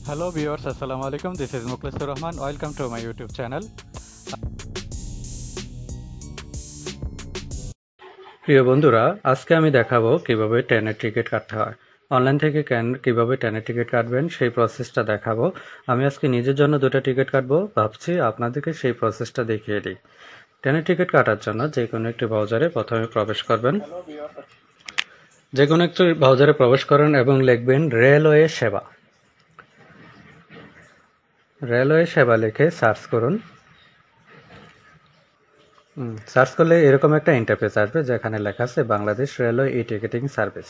Hello viewers, Assalamu alaikum. This is Mukhlisur Rahman. Welcome to my YouTube channel. প্রিয় বন্ধুরা, আজকে আমি দেখাবো কিভাবে ট্রেনের টিকিট কাটতে হয়। অনলাইন থেকে কিভাবে ট্রেনের টিকিট কাটবেন সেই প্রসেসটা দেখাবো। আমি আজকে নিজের জন্য দুটো টিকিট কাটবো, ভাবছি আপনাদেরকে সেই প্রসেসটা দেখিয়ে দিই। ট্রেনের টিকিট কাটার জন্য যে কোনো একটি ব্রাউজারে প্রথমে প্রবেশ করবেন। যে কোনো একটি ব্রাউজারে প্রবেশ করেন এবং লিখবেন রেলওয়ে সেবা। রেলওয়ে সেবা লিখে সার্চ করুন। সার্চ করলে এরকম একটা ইন্টারফেস আসবে যেখানে লেখা আছে বাংলাদেশ রেলওয়ে ই টিকিটিং সার্ভিস।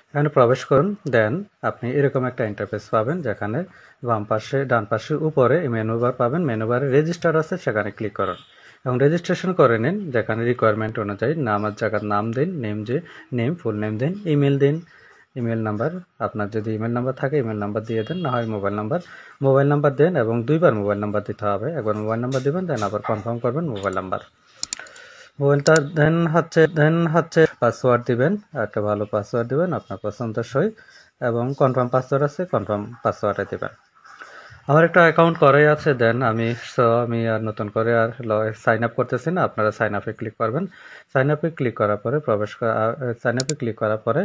এখানে প্রবেশ করুন, দেন আপনি এরকম একটা ইন্টারফেস পাবেন যেখানে বাম পাশে ডান পাশে উপরে মেনু বার পাবেন। মেনু বারে রেজিস্টার আছে, সেখানে ক্লিক করুন এবং রেজিস্ট্রেশন করে নিন। যেখানে রিকোয়ারমেন্ট অনুযায়ী নামের জায়গার নাম দিন, নেম ফুল নেম দিন, ইমেল দিন, ইমেল নাম্বার আপনার যদি ইমেল নাম্বার থাকে ইমেল নাম্বার দিয়ে দেন, না হয় মোবাইল নাম্বার দেন এবং দুইবার মোবাইল নাম্বার দিতে হবে। একবার মোবাইল নাম্বার দিবেন, দেন আবার কনফার্ম করবেন মোবাইল নাম্বার। মোবাইলটা দেন হচ্ছে পাসওয়ার্ড দিবেন, একটা ভালো পাসওয়ার্ড দিবেন আপনার পছন্দসই, এবং কনফার্ম পাসওয়ার্ড আছে কনফার্ম পাসওয়ার্ডে দিবেন। আমার একটা অ্যাকাউন্ট করাই আছে, দেন আমি আর নতুন করে আর সাইন আপ করতেছি না। আপনারা সাইন আপে ক্লিক করবেন। সাইন আপে ক্লিক করার পরে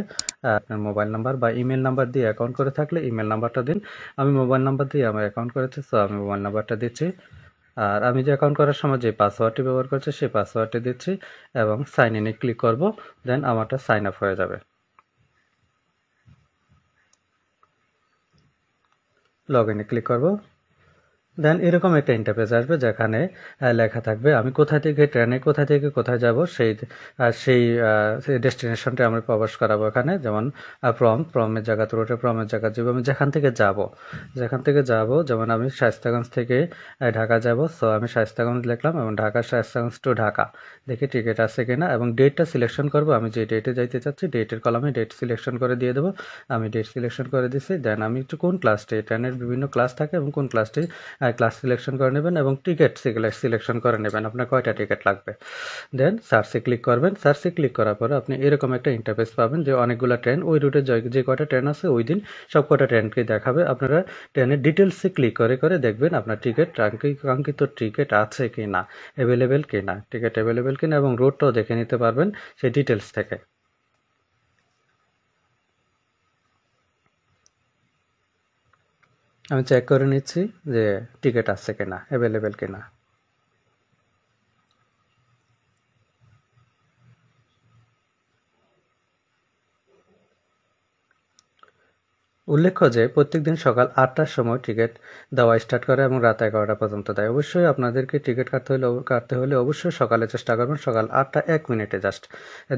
আপনার মোবাইল নাম্বার বা ইমেল নাম্বার দিয়ে অ্যাকাউন্ট করে থাকলে ইমেল নাম্বারটা দিন। আমি মোবাইল নাম্বার দিয়ে আমার অ্যাকাউন্ট করেছি, সো আমি মোবাইল নাম্বারটা দিচ্ছি। আর আমি যে অ্যাকাউন্ট করার সময় যে পাসওয়ার্ডটি ব্যবহার করছি সেই পাসওয়ার্ডটি দিচ্ছি এবং সাইন ইনে ক্লিক করব, দেন আমারটা সাইন আপ হয়ে যাবে। লগ ইনে ক্লিক করব, দেন এরকম একটা ইন্টারফেস আসবে যেখানে লেখা থাকবে আমি কোথা থেকে কোথায় যাব সেই ডেস্টিনেশনটা আমরা প্রবেশ করাবো। এখানে যেমন প্রমের জায়গা রোডে প্রমের জায়গা যাব, আমি যেখান থেকে যাব যেমন আমি শায়েস্তাগঞ্জ থেকে ঢাকা যাব, সো আমি শায়েস্তাগঞ্জ লিখলাম এবং শায়েস্তাগঞ্জ টু ঢাকা দেখি টিকিট আছে কিনা এবং ডেটটা সিলেকশন করব। আমি যে ডেটে যাইতে চাচ্ছি ডেটের কলামে ডেট সিলেকশন করে দিয়ে দেবো। আমি ডেট সিলেকশন করে দিচ্ছি, দেন আমি একটু কোন ক্লাসটি, ট্রেনের বিভিন্ন ক্লাস থাকে এবং কোন ক্লাসটি ক্লাস সিলেকশন করে নেবেন এবং টিকিট সিলেকশন করে নেবেন আপনার কয়টা টিকিট লাগবে। দেন সার্চে ক্লিক করবেন। সার্চে ক্লিক করার পরে আপনি এরকম একটা ইন্টারফেস পাবেন যে অনেকগুলো ট্রেন, ওই রুটে যে কয়টা ট্রেন আছে ওই দিন সব কয়টা ট্রেনকে দেখাবে। আপনারা ট্রেনের ডিটেলসে ক্লিক করে দেখবেন আপনার কাঙ্ক্ষিত টিকিট আছে কি না, টিকিট অ্যাভেলেবেল কিনা এবং রুটটাও দেখে নিতে পারবেন সেই ডিটেলস থেকে। আমি চেক করে নিচ্ছি যে টিকিট আছে কিনা, অ্যাভেলেবেল কিনা। উল্লেখ্য যে প্রত্যেকদিন সকাল ৮টার সময় টিকিট দেওয়া স্টার্ট করে এবং রাত ১১টা পর্যন্ত দেয়। অবশ্যই আপনাদেরকে টিকিট কাটতে হলে অবশ্যই সকালে চেষ্টা করবেন, সকাল ৮টা ১ মিনিটে জাস্ট।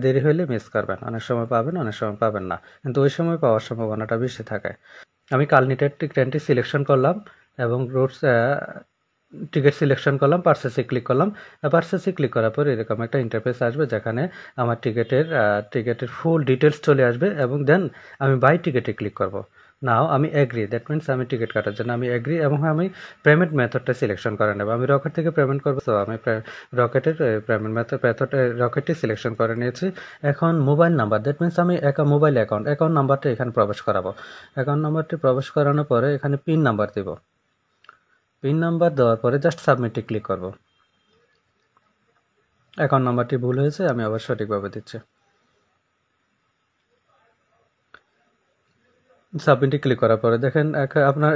দেরি হলে মিস করবেন, অনেক সময় পাবেন অনেক সময় পাবেন না, কিন্তু ওই সময় পাওয়ার সম্ভাবনাটা বেশি থাকে। আমি কালনিটের ট্রেনটি সিলেকশন করলাম এবং টিকিট সিলেকশন করলাম, পারচেসে ক্লিক করলাম। পারচেসে ক্লিক করার পর এরকম একটা ইন্টারফেস আসবে যেখানে আমার টিকিটের ফুল ডিটেলস চলে আসবে এবং দেন আমি বাই টিকিটে ক্লিক করব। নাও আমি এগ্রি, দ্যাট মিনস আমি টিকিট কাটার জন্য আমি এগ্রি এবং আমি পেমেন্ট মেথডটা সিলেকশন করে নেব। আমি রকেট থেকে পেমেন্ট করবো, তো আমি রকেটটি সিলেকশন করে নিয়েছি। এখন মোবাইল নাম্বার, দ্যাট মিনস আমি মোবাইল অ্যাকাউন্ট নাম্বারটা এখানে প্রবেশ করাবো। অ্যাকাউন্ট নাম্বারটি প্রবেশ করানোর পরে এখানে পিন নাম্বার দিব। পিন নাম্বার দেওয়ার পরে জাস্ট সাবমিটে ক্লিক করব। অ্যাকাউন্ট নাম্বারটি ভুল হয়েছে, আমি আবার সঠিকভাবে দিচ্ছি। সাবমিটে ক্লিক করার পরে দেখেন আপনার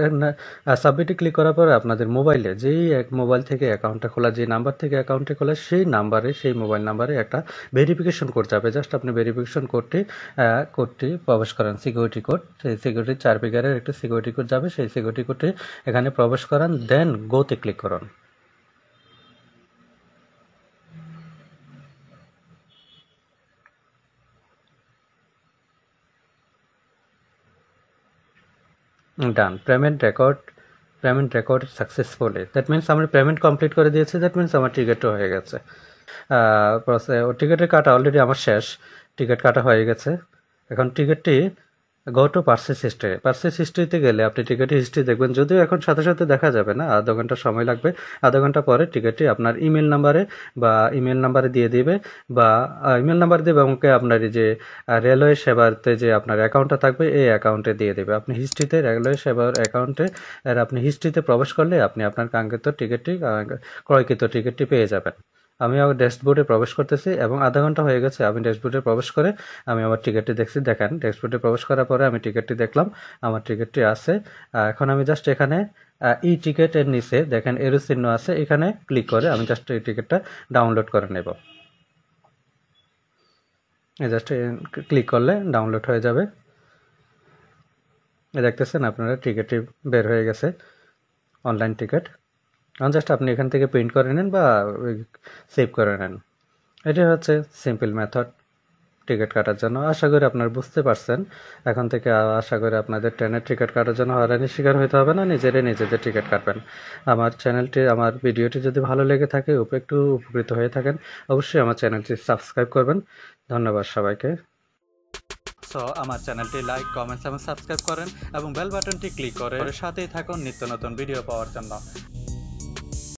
সাবমিটে ক্লিক করার পরে আপনাদের মোবাইলে যেই মোবাইল থেকে অ্যাকাউন্টটা খোলা, যে নাম্বার থেকে অ্যাকাউন্টে খোলা সেই মোবাইল নাম্বারে একটা ভেরিফিকেশন কোড যাবে। জাস্ট আপনি ভেরিফিকেশন কোডটি প্রবেশ করেন, সিকিউরিটি কোড। সেই সিকিউরিটি 4 ফিগারের একটা সিকিউরিটি কোড যাবে, সেই সিকিউরিটি কোডটি এখানে প্রবেশ করান, দেন গোতে ক্লিক করুন। Done, payment record successfully, that means আমরা পেমেন্ট কমপ্লিট করে দিয়েছি, দ্যাট মিনস আমার টিকিটও হয়ে গেছে। টিকিটের কাটা অলরেডি আমার শেষ, টিকিট কাটা হয়ে গেছে। এখন টিকিটটি go to purchase history. Purchase হিস্ট্রিতে গেলে আপনি টিকিটের হিস্ট্রি দেখবেন, যদিও এখন সাথে সাথে দেখা যাবে না, আধা ঘন্টা সময় লাগবে। আধা ঘন্টা পরে টিকিটটি আপনার ইমেল নাম্বারে দিয়ে দিবে, বা ইমেল নাম্বার দেবে এবং আপনার এই যে রেলওয়ে সেবাতে যে আপনার অ্যাকাউন্টটা থাকবে এই অ্যাকাউন্টে দিয়ে দেবে। আপনি হিস্ট্রিতে রেলওয়ে সেবার অ্যাকাউন্টে আপনি হিস্ট্রিতে প্রবেশ করলে আপনি আপনার কাঙ্ক্ষিত টিকিটটি ক্রয়কৃত টিকিটটি পেয়ে যাবেন। আমি আমার ড্যাশবোর্ডে প্রবেশ করতেছি এবং আধা ঘন্টা হয়ে গেছে আমি ড্যাশবোর্ডে প্রবেশ করে আমি আমার টিকিটটি দেখছি। দেখেন ড্যাশবোর্ডে প্রবেশ করার পরে আমি টিকিটটি দেখলাম, আমার টিকিটটি আছে। এখন আমি জাস্ট এখানে ই টিকিটের নিচে দেখেন এরো চিহ্ন আছে, এখানে ক্লিক করে আমি জাস্ট এই টিকিটটা ডাউনলোড করে নেব। জাস্ট ক্লিক করলে ডাউনলোড হয়ে যাবে। দেখতেছেন আপনারা টিকিটটি বের হয়ে গেছে, অনলাইন টিকিট। জাস্ট আপনি এখান থেকে প্রিন্ট করে নেন বা সেভ করে নেন। এটি হচ্ছে সিম্পল মেথড টিকিট কাটার জন্য। আশা করি আপনারা বুঝতে পারছেন। এখন থেকে আশা করি আপনাদের ট্রেনের টিকিট কাটার জন্য হয়রানির শিকার হতে হবে না, নিজেদের টিকিট কাটবেন। আমার ভিডিওটি যদি ভালো লেগে থাকে, একটু উপকৃত হয়ে থাকেন, অবশ্যই আমার চ্যানেলটি সাবস্ক্রাইব করবেন। ধন্যবাদ সবাইকে। সো আমার চ্যানেলটি লাইক, কমেন্টস এবং সাবস্ক্রাইব করেন এবং বেল বাটনটি ক্লিক করে সাথেই থাকুন নিত্য নতুন ভিডিও পাওয়ার জন্য।